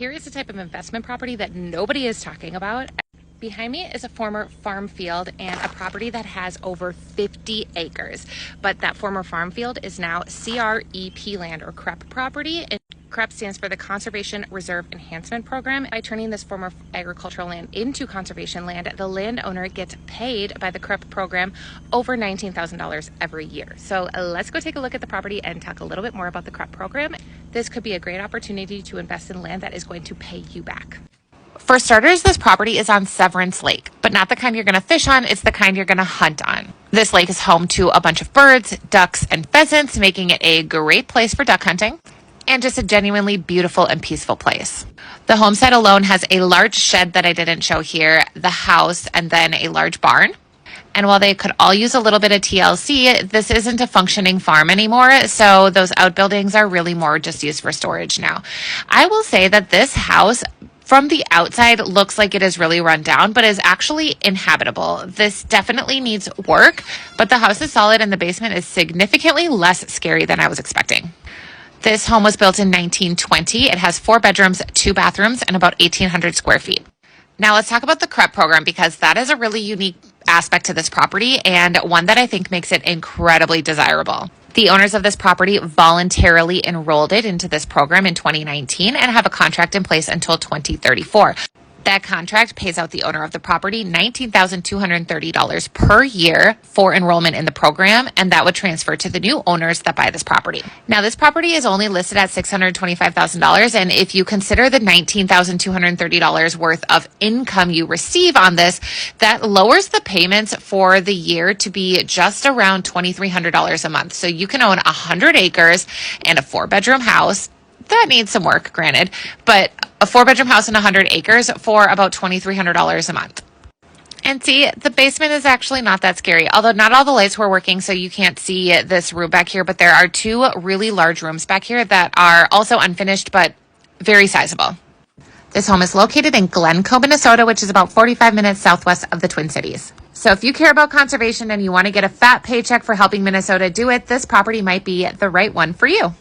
Here is the type of investment property that nobody is talking about. Behind me is a former farm field and a property that has over 50 acres. But that former farm field is now CREP land, or CREP property. And CREP stands for the Conservation Reserve Enhancement Program. By turning this former agricultural land into conservation land, the landowner gets paid by the CREP program over $19,000 every year. So let's go take a look at the property and talk a little bit more about the CREP program. This could be a great opportunity to invest in land that is going to pay you back. For starters, this property is on Severance Lake, but not the kind you're going to fish on, it's the kind you're going to hunt on. This lake is home to a bunch of birds, ducks, and pheasants, making it a great place for duck hunting, and just a genuinely beautiful and peaceful place. The homestead alone has a large shed that I didn't show here, the house, and then a large barn. And while they could all use a little bit of TLC, this isn't a functioning farm anymore, so those outbuildings are really more just used for storage now. I will say that this house from the outside looks like it is really run down, but is actually inhabitable. This definitely needs work, but the house is solid and the basement is significantly less scary than I was expecting. This home was built in 1920. It has 4 bedrooms, 2 bathrooms, and about 1,800 square feet. Now let's talk about the CREP program, because that is a really unique aspect to this property and one that I think makes it incredibly desirable. The owners of this property voluntarily enrolled it into this program in 2019 and have a contract in place until 2034. That contract pays out the owner of the property $19,230 per year for enrollment in the program, and that would transfer to the new owners that buy this property. Now, this property is only listed at $625,000, and if you consider the $19,230 worth of income you receive on this, that lowers the payments for the year to be just around $2,300 a month. So you can own 100 acres and a 4-bedroom house. That needs some work, granted, but a 4-bedroom house and 100 acres for about $2,300 a month. And see, the basement is actually not that scary, although not all the lights were working, so you can't see this room back here, but there are 2 really large rooms back here that are also unfinished, but very sizable. This home is located in Glencoe, Minnesota, which is about 45 minutes southwest of the Twin Cities. So if you care about conservation and you want to get a fat paycheck for helping Minnesota do it, this property might be the right one for you.